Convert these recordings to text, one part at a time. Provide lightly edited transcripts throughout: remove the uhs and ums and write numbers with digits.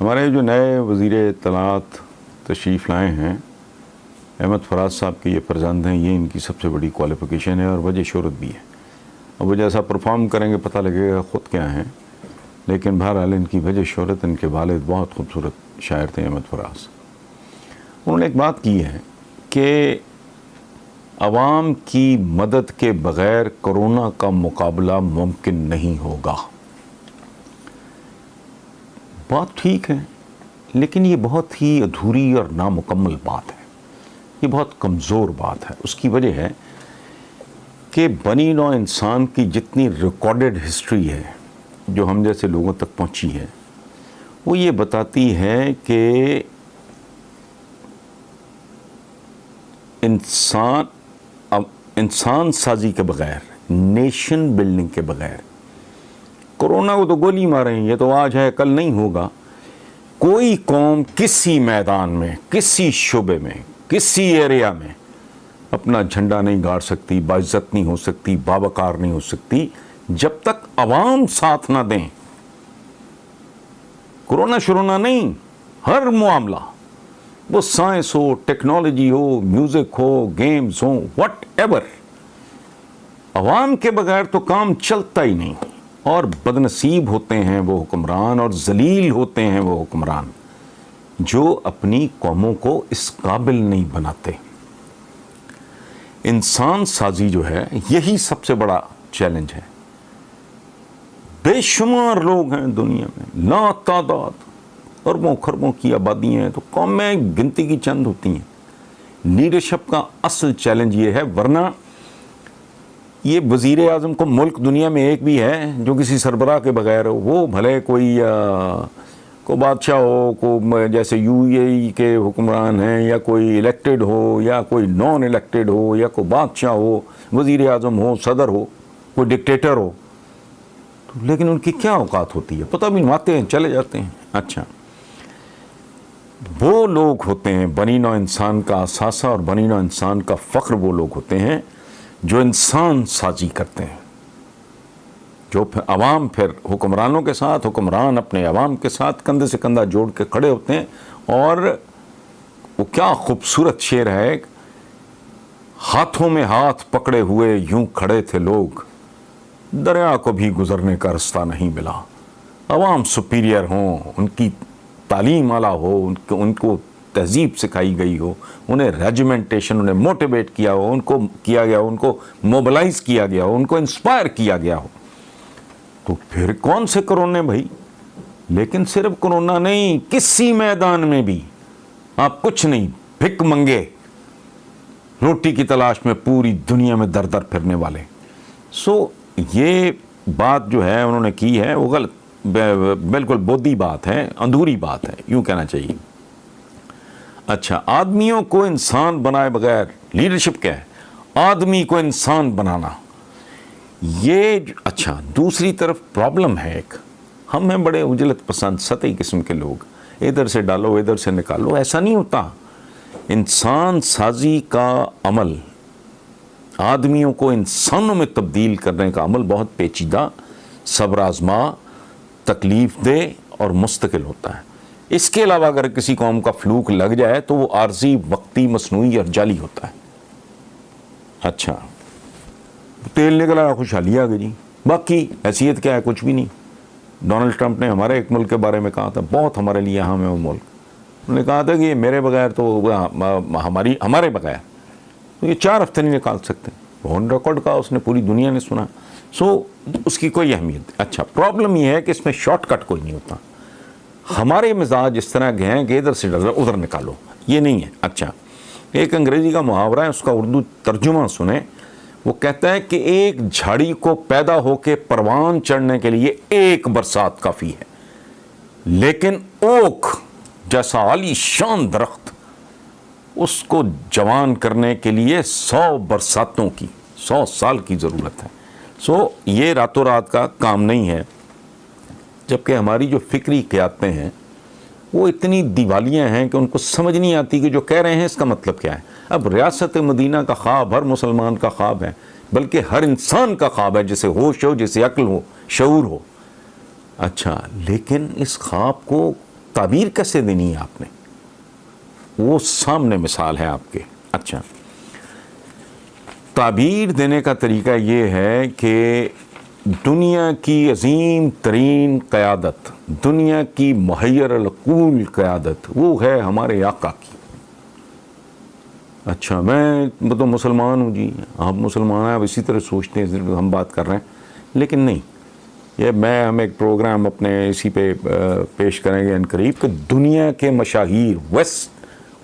ہمارے جو نئے وزیر اطلاعات تشریف لائے ہیں احمد فراز صاحب کے یہ فرزند ہیں، یہ ان کی سب سے بڑی کوالیفیکیشن ہے اور وجہ شہرت بھی ہے. اب وہ جیسا پرفارم کریں گے پتہ لگے گا خود کیا ہیں، لیکن بہرحال ان کی وجہ شہرت، ان کے والد بہت خوبصورت شاعر تھے احمد فراز. انہوں نے ایک بات کی ہے کہ عوام کی مدد کے بغیر کرونا کا مقابلہ ممکن نہیں ہوگا. بات ٹھیک ہے، لیکن یہ بہت ہی ادھوری اور نامکمل بات ہے، یہ بہت کمزور بات ہے. اس کی وجہ ہے کہ بنی نوع انسان کی جتنی ریکارڈڈ ہسٹری ہے جو ہم جیسے لوگوں تک پہنچی ہے، وہ یہ بتاتی ہے کہ انسان سازی کے بغیر، نیشن بلڈنگ کے بغیر، کرونا کو تو گولی ماریں، یہ تو آج ہے کل نہیں ہوگا. کوئی قوم کسی میدان میں، کسی شعبے میں، کسی ایریا میں اپنا جھنڈا نہیں گاڑ سکتی، باعزت نہیں ہو سکتی، باوقار نہیں ہو سکتی جب تک عوام ساتھ نہ دیں. کرونا شرونا نہیں، ہر معاملہ، وہ science who, technology who, music who, games who, what ever, عوام کے بغیر تو کام چلتا ہی نہیں. اور بدنصیب ہوتے ہیں وہ حکمران، اور ذلیل ہوتے ہیں وہ حکمران جو اپنی قوموں کو اس قابل نہیں بناتے. انسان سازی جو ہے یہی سب سے بڑا چیلنج ہے. بے شمار لوگ ہیں دنیا میں، لا تعداد، اربوں خربوں کی آبادی ہیں، تو قومیں گنتی کی چند ہوتی ہیں. لیڈرشپ کا اصل چیلنج یہ ہے، ورنہ یہ وزیر اعظم کو ملک دنیا میں ایک بھی ہے جو کسی سربراہ کے بغیر ہو، وہ بھلے کوئی بادشاہ ہو، جیسے یو اے ای کے حکمران ہیں، یا کوئی الیکٹڈ ہو یا کوئی نان الیکٹڈ ہو، یا کوئی بادشاہ ہو، وزیر اعظم ہو، صدر ہو، کوئی ڈکٹیٹر ہو، لیکن ان کی کیا اوقات ہوتی ہے پتہ بھی نہیں، آتے ہیں چلے جاتے ہیں. اچھا، وہ لوگ ہوتے ہیں بنی نوع انسان کا اثاثہ اور بنی نوع انسان کا فخر، وہ لوگ ہوتے ہیں جو انسان سازی کرتے ہیں، جو پھر عوام پھر حکمرانوں کے ساتھ، حکمران اپنے عوام کے ساتھ کندھے سے کندھا جوڑ کے کھڑے ہوتے ہیں. اور وہ کیا خوبصورت شعر ہے، ہاتھوں میں ہاتھ پکڑے ہوئے یوں کھڑے تھے لوگ، دریا کو بھی گزرنے کا رستہ نہیں ملا. عوام سپیریئر ہوں، ان کی تعلیم اعلیٰ ہو، ان کو تہذیب سکھائی گئی ہو، انہیں ریجیمنٹیشن، انہیں موٹیویٹ کیا ہو، ان کو کیا گیا ہو، ان کو موبلائز کیا گیا ہو، ان کو انسپائر کیا گیا ہو، تو پھر کون سے کرونے بھائی. لیکن صرف کرونا نہیں، کسی میدان میں بھی آپ کچھ نہیں، بھک منگے، روٹی کی تلاش میں پوری دنیا میں در در پھرنے والے. یہ بات جو ہے انہوں نے کی ہے وہ غلط، بالکل بودھی بات ہے، ادھوری بات ہے، یوں کہنا چاہیے. اچھا، آدمیوں کو انسان بنائے بغیر لیڈرشپ کیا ہے؟ آدمی کو انسان بنانا. یہ اچھا، دوسری طرف پرابلم ہے ایک، ہم ہیں بڑے عجلت پسند سطحی قسم کے لوگ، ادھر سے ڈالو ادھر سے نکالو، ایسا نہیں ہوتا. انسان سازی کا عمل، آدمیوں کو انسانوں میں تبدیل کرنے کا عمل بہت پیچیدہ، صبر آزما، تکلیف دہ اور مستقل ہوتا ہے. اس کے علاوہ اگر کسی قوم کا فلوک لگ جائے تو وہ عارضی، وقتی، مصنوعی اور جعلی ہوتا ہے. اچھا، تیل نکل آیا، خوشحالی آ گئی جی، باقی حیثیت کیا ہے؟ کچھ بھی نہیں. ڈونلڈ ٹرمپ نے ہمارے ایک ملک کے بارے میں کہا تھا، بہت ہمارے لیے اہم ہے وہ ملک، انہوں نے کہا تھا کہ یہ میرے بغیر تو ہمارے بغیر تو یہ 4 ہفتے نہیں نکال سکتے. آن ریکارڈ کہا اس نے، پوری دنیا نے سنا. اس کی کوئی اہمیت. اچھا، پرابلم یہ ہے کہ اس میں شارٹ کٹ کوئی نہیں ہوتا. ہمارے مزاج اس طرح کے ہیں کہ ادھر سے ادھر نکالو، یہ نہیں ہے. اچھا، ایک انگریزی کا محاورہ ہے، اس کا اردو ترجمہ سنیں. وہ کہتا ہے کہ ایک جھاڑی کو پیدا ہو کے پروان چڑھنے کے لیے ایک برسات کافی ہے، لیکن اوک جیسا عالی شان درخت، اس کو جوان کرنے کے لیے 100 برساتوں کی، 100 سال کی ضرورت ہے. یہ راتوں رات کا کام نہیں ہے. جبکہ ہماری جو فکری قیادتیں ہیں وہ اتنی دیوالیاں ہیں کہ ان کو سمجھ نہیں آتی کہ جو کہہ رہے ہیں اس کا مطلب کیا ہے. اب ریاست مدینہ کا خواب ہر مسلمان کا خواب ہے، بلکہ ہر انسان کا خواب ہے، جسے ہوش ہو، جسے عقل ہو، شعور ہو. اچھا، لیکن اس خواب کو تعبیر کیسے دینی ہے آپ نے، وہ سامنے مثال ہے آپ کے. اچھا، تعبیر دینے کا طریقہ یہ ہے کہ دنیا کی عظیم ترین قیادت، دنیا کی محیر العقول قیادت، وہ ہے ہمارے آقا کی. اچھا، میں تو مسلمان ہوں جی، آپ مسلمان ہیں، آپ اسی طرح سوچتے ہیں، صرف ہم بات کر رہے ہیں. لیکن نہیں، یہ ہم ایک پروگرام اپنے اسی پہ پیش کریں گے ان قریب کہ دنیا کے مشاہیر،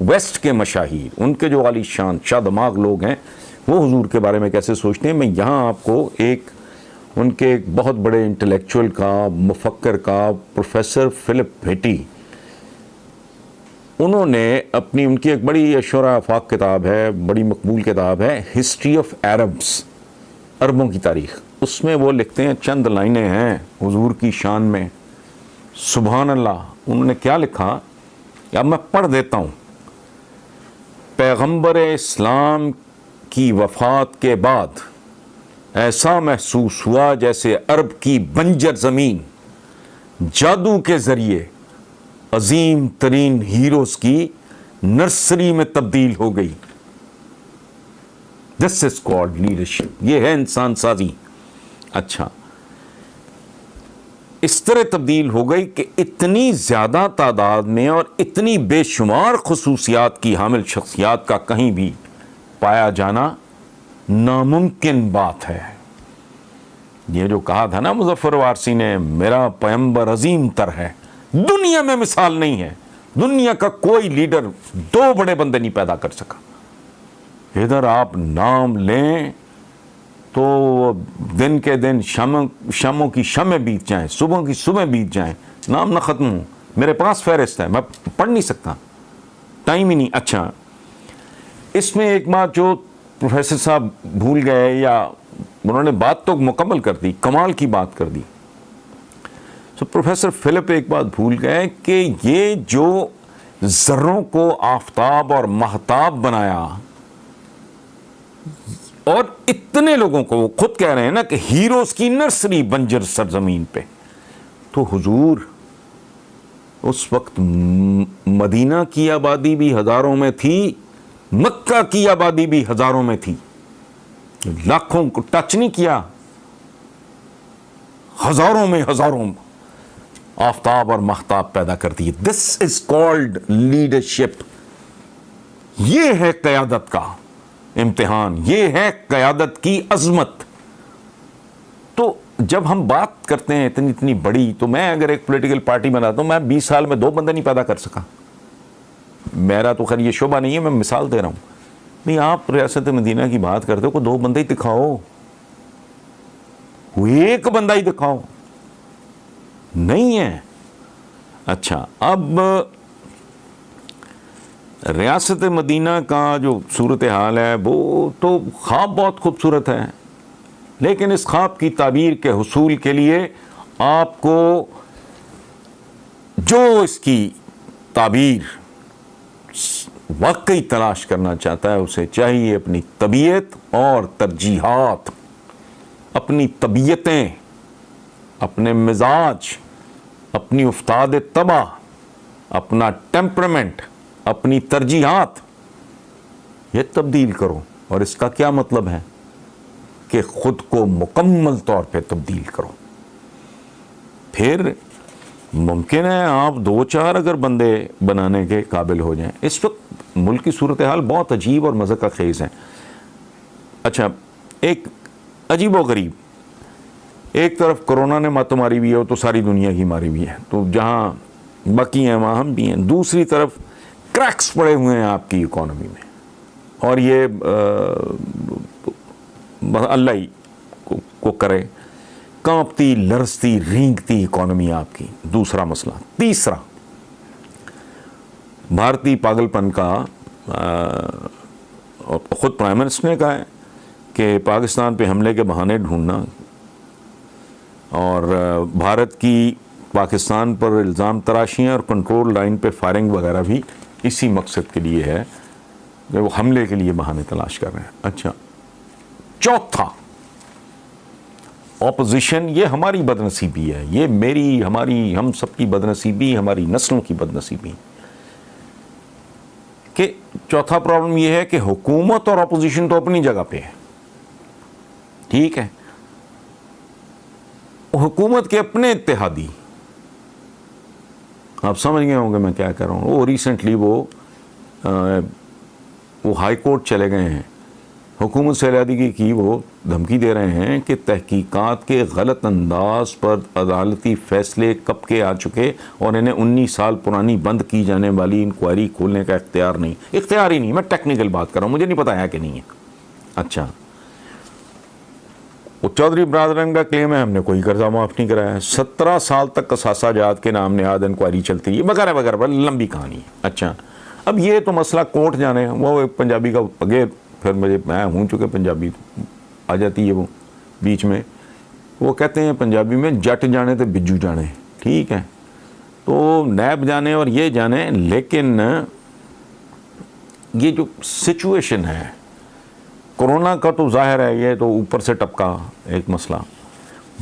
ویسٹ کے مشاہیر، ان کے جو عالی شان شاہ دماغ لوگ ہیں، وہ حضور کے بارے میں کیسے سوچتے ہیں. میں یہاں آپ کو ان کے ایک بہت بڑے انٹلیکچوئل کا، مفکر کا، پروفیسر فلپ ہیٹی، انہوں نے ان کی ایک بڑی اشور آفاق کتاب ہے، بڑی مقبول کتاب ہے، ہسٹری آف عربس، عربوں کی تاریخ. اس میں وہ لکھتے ہیں، چند لائنیں ہیں حضور کی شان میں، سبحان اللہ. انہوں نے کیا لکھا، اب میں پڑھ دیتا ہوں. پیغمبر اسلام کی وفات کے بعد ایسا محسوس ہوا جیسے عرب کی بنجر زمین جادو کے ذریعے عظیم ترین ہیروز کی نرسری میں تبدیل ہو گئی. دس از کالڈ لیڈرشپ، یہ ہے انسان سازی. اچھا، اس طرح تبدیل ہو گئی کہ اتنی زیادہ تعداد میں اور اتنی بے شمار خصوصیات کی حامل شخصیات کا کہیں بھی پایا جانا ناممکن بات ہے. یہ جو کہا تھا نا مظفر وارسی نے، میرا پیغمبر عظیم تر ہے، دنیا میں مثال نہیں ہے. دنیا کا کوئی لیڈر 2 بڑے بندے نہیں پیدا کر سکا. ادھر آپ نام لیں تو دن کے دن شاموں کی شمیں بیت جائیں، صبح کی صبح بیت جائیں، نام نہ ختم ہوں. میرے پاس فہرست ہے، میں پڑھ نہیں سکتا، ٹائم ہی نہیں. اچھا، اس میں ایک بات جو پروفیسر صاحب بھول گئے، یا انہوں نے بات تو مکمل کر دی، کمال کی بات کر دی. تو پروفیسر فلپ ایک بات بھول گئے کہ یہ جو ذروں کو آفتاب اور مہتاب بنایا، اور اتنے لوگوں کو، وہ خود کہہ رہے ہیں نا کہ ہیروز کی نرسری بنجر سرزمین پہ، تو حضور اس وقت مدینہ کی آبادی بھی ہزاروں میں تھی، مکہ کی آبادی بھی ہزاروں میں تھی، لاکھوں کو ٹچ نہیں کیا، ہزاروں میں آفتاب اور مہتاب پیدا کر دیے. دس از کالڈ لیڈرشپ. یہ ہے قیادت کا امتحان، یہ ہے قیادت کی عظمت. تو جب ہم بات کرتے ہیں اتنی بڑی، تو میں اگر ایک پولیٹیکل پارٹی بناتا ہوں، میں 20 سال میں 2 بندے نہیں پیدا کر سکا. میرا تو خیر یہ شعبہ نہیں ہے، میں مثال دے رہا ہوں. نہیں، آپ ریاست مدینہ کی بات کرتے ہو، کو 2 بندے ہی دکھاؤ، ایک بندہ ہی دکھاؤ. نہیں ہے. اچھا، اب ریاست مدینہ کا جو صورتحال ہے، وہ تو خواب بہت خوبصورت ہے، لیکن اس خواب کی تعبیر کے حصول کے لیے آپ کو جو اس کی تعبیر واقعی تلاش کرنا چاہتا ہے، اسے چاہیے اپنی طبیعت اور ترجیحات، اپنی طبیعتیں، اپنے مزاج، اپنی افتاد طبع، اپنا ٹیمپرمنٹ، اپنی ترجیحات، یہ تبدیل کرو. اور اس کا کیا مطلب ہے کہ خود کو مکمل طور پہ تبدیل کرو. پھر ممکن ہے آپ 2-4 اگر بندے بنانے کے قابل ہو جائیں. اس وقت ملک کی صورتحال بہت عجیب اور مزہ کا خیز ہے. اچھا، ایک عجیب و غریب، ایک طرف کرونا نے ماتو ماری بھی ہے، تو ساری دنیا کی ماری بھی ہے، تو جہاں باقی ہیں وہاں ہم بھی ہیں. دوسری طرف کریکس پڑے ہوئے ہیں آپ کی اکانومی میں، اور یہ اللہ ہی کو کرے، کانپتی، لرزتی، رینگتی اکانومی آپ کی. دوسرا مسئلہ. تیسرا، بھارتی پاگل پن کا، خود پرائم منسٹر نے کہا ہے کہ پاکستان پہ حملے کے بہانے ڈھونڈنا، اور بھارت کی پاکستان پر الزام تراشیاں اور کنٹرول لائن پہ فائرنگ وغیرہ بھی اسی مقصد کے لیے ہے کہ وہ حملے کے لیے بہانے تلاش کر رہے ہیں. اچھا، چوتھا، اپوزیشن یہ ہماری بدنصیبی ہے، یہ میری ہماری ہم سب کی بدنصیبی، ہماری نسلوں کی بدنصیبی. کہ چوتھا پرابلم یہ ہے کہ حکومت اور اپوزیشن تو اپنی جگہ پہ ہے، ٹھیک ہے، حکومت کے اپنے اتحادی، آپ سمجھ گئے ہوں گے میں کیا کہہ رہا ہوں. وہ ریسنٹلی وہ ہائی کورٹ چلے گئے ہیں، حکومت سے علیحدگی کی وہ دھمکی دے رہے ہیں کہ تحقیقات کے غلط انداز پر عدالتی فیصلے کب کے آ چکے اور انہیں 19 سال پرانی بند کی جانے والی انکوائری کھولنے کا اختیار ہی نہیں. میں ٹیکنیکل بات کر رہا ہوں، مجھے نہیں پتا ہے کہ نہیں ہے. اچھا، وہ چودھری برادران کا کلیم ہے ہم نے کوئی قرضہ معاف نہیں کرایا، 17 سال تک اثاثہ جات کے نام نہاد انکوائری چلتی ہے، وغیرہ وغیرہ، لمبی کہانی ہے. اچھا، اب یہ تو مسئلہ کورٹ جانے، وہ ایک پنجابی کا اگے پھر میں ہوں چکے پنجابی آ جاتی ہے وہ بیچ میں، وہ کہتے ہیں پنجابی میں جٹ جانے تو بجو جانے، ٹھیک ہے، تو نیب جانے اور یہ جانے. لیکن یہ جو سچویشن ہے کورونا کا تو ظاہر ہے یہ تو اوپر سے ٹپکا ایک مسئلہ،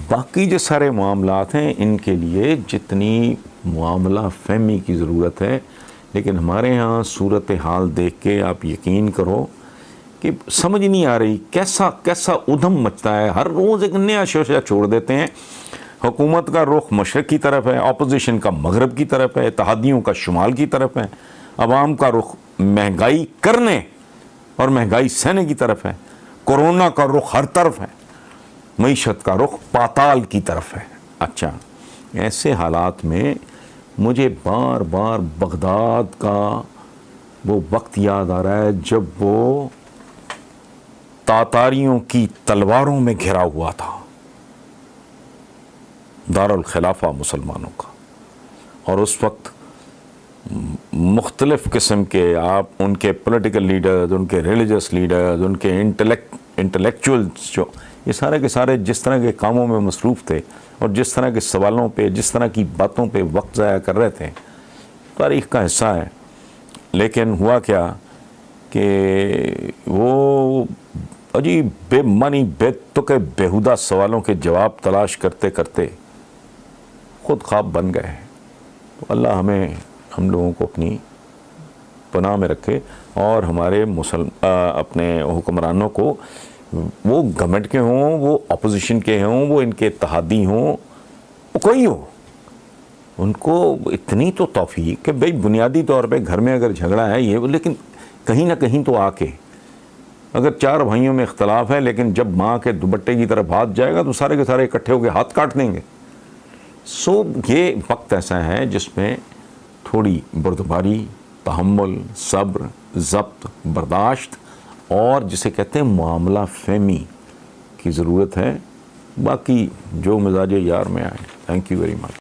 باقی جو سارے معاملات ہیں ان کے لیے جتنی معاملہ فہمی کی ضرورت ہے، لیکن ہمارے ہاں صورتحال دیکھ کے آپ یقین کرو کہ سمجھ نہیں آ رہی کیسا کیسا ادھم مچتا ہے. ہر روز ایک نیا شوشہ چھوڑ دیتے ہیں. حکومت کا رخ مشرق کی طرف ہے، اپوزیشن کا مغرب کی طرف ہے، اتحادیوں کا شمال کی طرف ہے، عوام کا رخ مہنگائی کرنے اور مہنگائی سہنے کی طرف ہے، کورونا کا رخ ہر طرف ہے، معیشت کا رخ پاتال کی طرف ہے. اچھا، ایسے حالات میں مجھے بار بار بغداد کا وہ وقت یاد آ رہا ہے جب وہ تاتاریوں کی تلواروں میں گھرا ہوا تھا دارالخلافہ مسلمانوں کا، اور اس وقت مختلف قسم کے آپ ان کے پولیٹیکل لیڈرز، ان کے ریلیجس لیڈرز، ان کے انٹلیکچوئلز جو یہ سارے کے سارے جس طرح کے کاموں میں مصروف تھے اور جس طرح کے سوالوں پہ، جس طرح کی باتوں پہ وقت ضائع کر رہے تھے، تاریخ کا حصہ ہے. لیکن ہوا کیا کہ وہ عجیب بے معنی بے تکے بیہودہ سوالوں کے جواب تلاش کرتے کرتے خود خواب بن گئے. تو اللہ ہم لوگوں کو اپنی پناہ میں رکھے اور ہمارے اپنے حکمرانوں کو، وہ گورنمنٹ کے ہوں، وہ اپوزیشن کے ہوں، وہ ان کے اتحادی ہوں، وہ کوئی ہو، ان کو اتنی تو توفیق کہ بھئی بنیادی طور پہ گھر میں اگر جھگڑا ہے یہ، لیکن کہیں نہ کہیں تو آ کے، اگر 4 بھائیوں میں اختلاف ہے لیکن جب ماں کے دوپٹے کی طرف ہاتھ جائے گا تو سارے کے سارے اکٹھے ہو کے ہاتھ کاٹ دیں گے. یہ وقت ایسا ہے جس میں تھوڑی بردباری، تحمل، صبر، ضبط، برداشت اور جسے کہتے ہیں معاملہ فہمی کی ضرورت ہے. باقی جو مزاج یار میں آئے. Thank you very much.